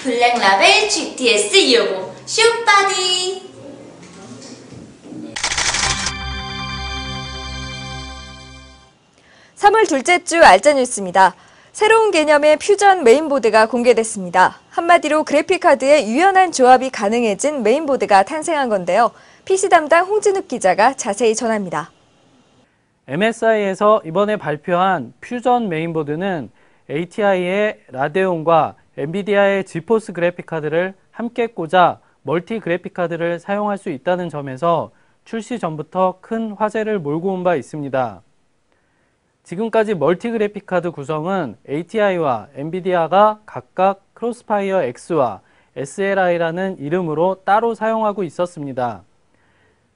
블랙라벨 GTS 250 슈바디. (3월) 둘째 주 알짜 뉴스입니다. 새로운 개념의 퓨전 메인보드가 공개됐습니다. 한마디로 그래픽카드의 유연한 조합이 가능해진 메인보드가 탄생한 건데요. PC 담당 홍진욱 기자가 자세히 전합니다. MSI에서 이번에 발표한 퓨전 메인보드는 ATI의 라데온과 엔비디아의 지포스 그래픽카드를 함께 꽂아 멀티 그래픽카드를 사용할 수 있다는 점에서 출시 전부터 큰 화제를 몰고 온 바 있습니다. 지금까지 멀티 그래픽카드 구성은 ATI와 엔비디아가 각각 크로스파이어 X와 SLI라는 이름으로 따로 사용하고 있었습니다.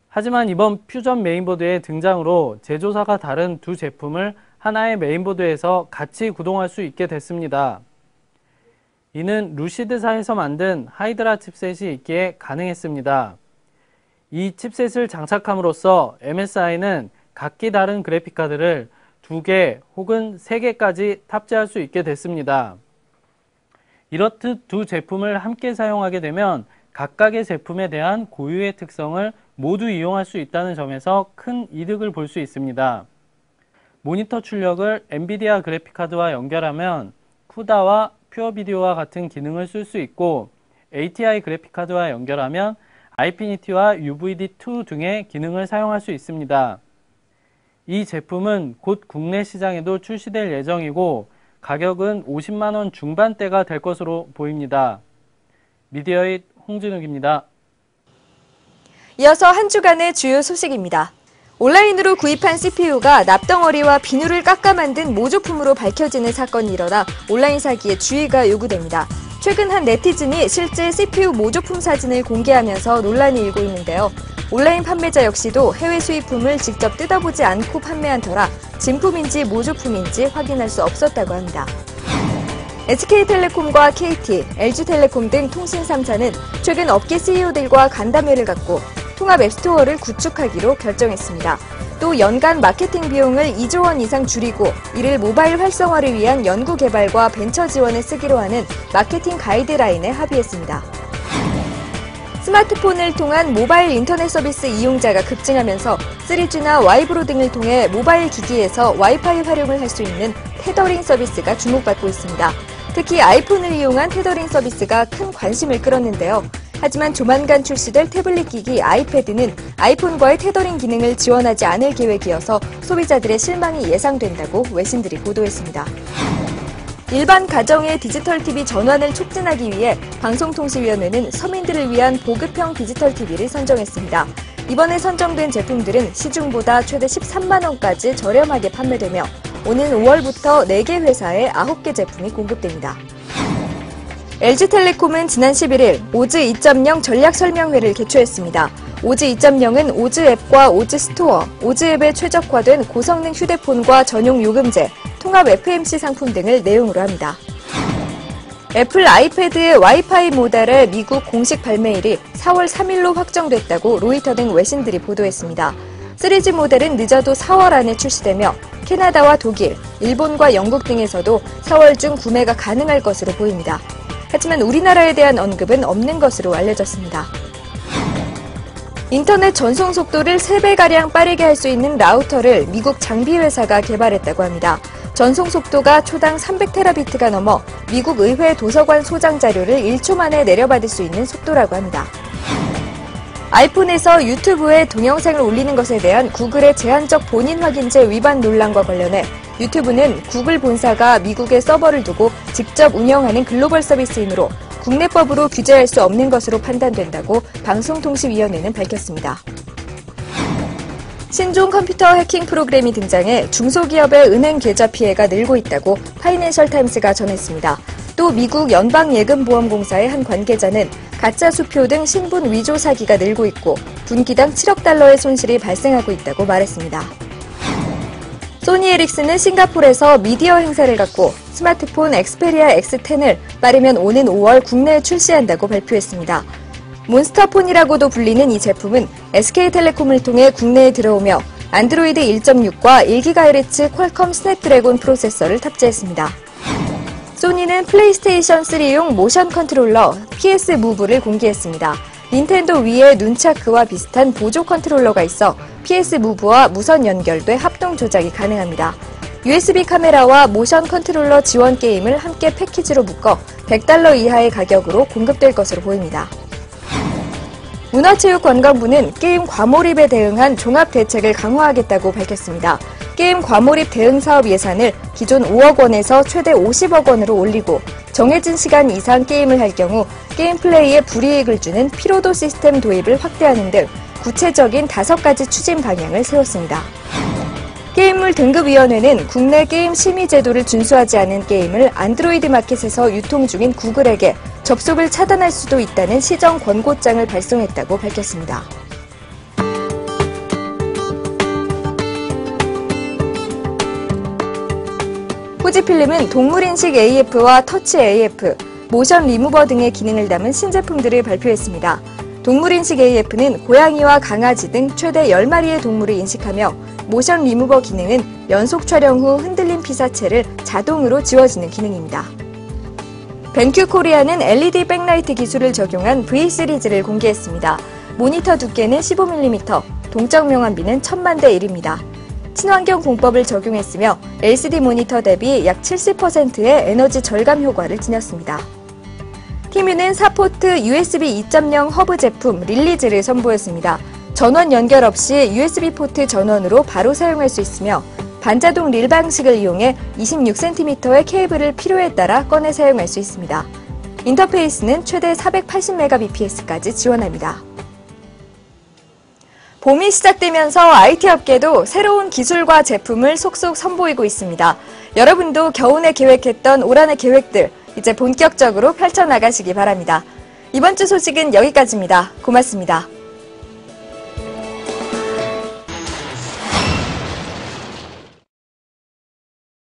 하지만 이번 퓨전 메인보드의 등장으로 제조사가 다른 두 제품을 하나의 메인보드에서 같이 구동할 수 있게 됐습니다. 이는 루시드사에서 만든 하이드라 칩셋이 있기에 가능했습니다. 이 칩셋을 장착함으로써 MSI는 각기 다른 그래픽카드를 2개 혹은 3개까지 탑재할 수 있게 됐습니다. 이렇듯 두 제품을 함께 사용하게 되면 각각의 제품에 대한 고유의 특성을 모두 이용할 수 있다는 점에서 큰 이득을 볼 수 있습니다. 모니터 출력을 엔비디아 그래픽카드와 연결하면 쿠다와 퓨어비디오와 같은 기능을 쓸 수 있고 ATI 그래픽카드와 연결하면 아이피니티와 UVD2 등의 기능을 사용할 수 있습니다. 이 제품은 곧 국내 시장에도 출시될 예정이고 가격은 50만 원 중반대가 될 것으로 보입니다. 미디어잇 홍진욱입니다. 이어서 한 주간의 주요 소식입니다. 온라인으로 구입한 CPU가 납덩어리와 비누를 깎아 만든 모조품으로 밝혀지는 사건이 일어나 온라인 사기에 주의가 요구됩니다. 최근 한 네티즌이 실제 CPU 모조품 사진을 공개하면서 논란이 일고 있는데요. 온라인 판매자 역시도 해외 수입품을 직접 뜯어보지 않고 판매한 터라 진품인지 모조품인지 확인할 수 없었다고 합니다. SK텔레콤과 KT, LG텔레콤 등 통신 3사는 최근 업계 CEO들과 간담회를 갖고 통합 앱스토어를 구축하기로 결정했습니다. 또 연간 마케팅 비용을 2조 원 이상 줄이고 이를 모바일 활성화를 위한 연구 개발과 벤처 지원에 쓰기로 하는 마케팅 가이드라인에 합의했습니다. 스마트폰을 통한 모바일 인터넷 서비스 이용자가 급증하면서 3G나 와이브로 등을 통해 모바일 기기에서 와이파이 활용을 할 수 있는 테더링 서비스가 주목받고 있습니다. 특히 아이폰을 이용한 테더링 서비스가 큰 관심을 끌었는데요. 하지만 조만간 출시될 태블릿 기기 아이패드는 아이폰과의 테더링 기능을 지원하지 않을 계획이어서 소비자들의 실망이 예상된다고 외신들이 보도했습니다. 일반 가정의 디지털 TV 전환을 촉진하기 위해 방송통신위원회는 서민들을 위한 보급형 디지털 TV를 선정했습니다. 이번에 선정된 제품들은 시중보다 최대 13만 원까지 저렴하게 판매되며 오는 5월부터 4개 회사에 9개 제품이 공급됩니다. LG텔레콤은 지난 11일 오즈 2.0 전략설명회를 개최했습니다. 오즈 2.0은 오즈 앱과 오즈 스토어, 오즈 앱에 최적화된 고성능 휴대폰과 전용 요금제, 통합 FMC 상품 등을 내용으로 합니다. 애플 아이패드의 와이파이 모델의 미국 공식 발매일이 4월 3일로 확정됐다고 로이터 등 외신들이 보도했습니다. 3G 모델은 늦어도 4월 안에 출시되며 캐나다와 독일, 일본과 영국 등에서도 4월 중 구매가 가능할 것으로 보입니다. 하지만 우리나라에 대한 언급은 없는 것으로 알려졌습니다. 인터넷 전송 속도를 3배가량 빠르게 할 수 있는 라우터를 미국 장비 회사가 개발했다고 합니다. 전송 속도가 초당 300테라비트가 넘어 미국 의회 도서관 소장 자료를 1초 만에 내려받을 수 있는 속도라고 합니다. 아이폰에서 유튜브에 동영상을 올리는 것에 대한 구글의 제한적 본인 확인제 위반 논란과 관련해 유튜브는 구글 본사가 미국에 서버를 두고 직접 운영하는 글로벌 서비스이므로 국내법으로 규제할 수 없는 것으로 판단된다고 방송통신위원회는 밝혔습니다. 신종 컴퓨터 해킹 프로그램이 등장해 중소기업의 은행 계좌 피해가 늘고 있다고 파이낸셜 타임스가 전했습니다. 또 미국 연방예금보험공사의 한 관계자는 가짜 수표 등 신분 위조 사기가 늘고 있고 분기당 7억 달러의 손실이 발생하고 있다고 말했습니다. 소니 에릭슨은 싱가포르에서 미디어 행사를 갖고 스마트폰 엑스페리아 X10을 빠르면 오는 5월 국내에 출시한다고 발표했습니다. 몬스터폰이라고도 불리는 이 제품은 SK텔레콤을 통해 국내에 들어오며 안드로이드 1.6과 1GHz 퀄컴 스냅드래곤 프로세서를 탑재했습니다. 소니는 플레이스테이션 3용 모션 컨트롤러 PS 무브를 공개했습니다. 닌텐도 위에 눈차크와 비슷한 보조 컨트롤러가 있어 PS 무브와 무선 연결돼 합동 조작이 가능합니다. USB 카메라와 모션 컨트롤러 지원 게임을 함께 패키지로 묶어 $100 이하의 가격으로 공급될 것으로 보입니다. 문화체육관광부는 게임 과몰입에 대응한 종합 대책을 강화하겠다고 밝혔습니다. 게임 과몰입 대응 사업 예산을 기존 5억 원에서 최대 50억 원으로 올리고 정해진 시간 이상 게임을 할 경우 게임 플레이에 불이익을 주는 피로도 시스템 도입을 확대하는 등 구체적인 5가지 추진 방향을 세웠습니다. 게임물 등급위원회는 국내 게임 심의 제도를 준수하지 않은 게임을 안드로이드 마켓에서 유통 중인 구글에게 접속을 차단할 수도 있다는 시정 권고장을 발송했다고 밝혔습니다. 후지필름은 동물인식 AF와 터치 AF, 모션 리무버 등의 기능을 담은 신제품들을 발표했습니다. 동물인식 AF는 고양이와 강아지 등 최대 10마리의 동물을 인식하며 모션 리무버 기능은 연속 촬영 후 흔들린 피사체를 자동으로 지워지는 기능입니다. 벤큐 코리아는 LED 백라이트 기술을 적용한 V 시리즈를 공개했습니다. 모니터 두께는 15mm, 동적 명암비는 1000만대 1입니다. 친환경 공법을 적용했으며 LCD 모니터 대비 약 70%의 에너지 절감 효과를 지녔습니다. 티뮤는 4포트 USB 2.0 허브 제품 릴리즈를 선보였습니다. 전원 연결 없이 USB 포트 전원으로 바로 사용할 수 있으며 반자동 릴 방식을 이용해 26cm의 케이블을 필요에 따라 꺼내 사용할 수 있습니다. 인터페이스는 최대 480Mbps까지 지원합니다. 봄이 시작되면서 IT 업계도 새로운 기술과 제품을 속속 선보이고 있습니다. 여러분도 겨우내 계획했던 올 한해 계획들 이제 본격적으로 펼쳐나가시기 바랍니다. 이번 주 소식은 여기까지입니다. 고맙습니다.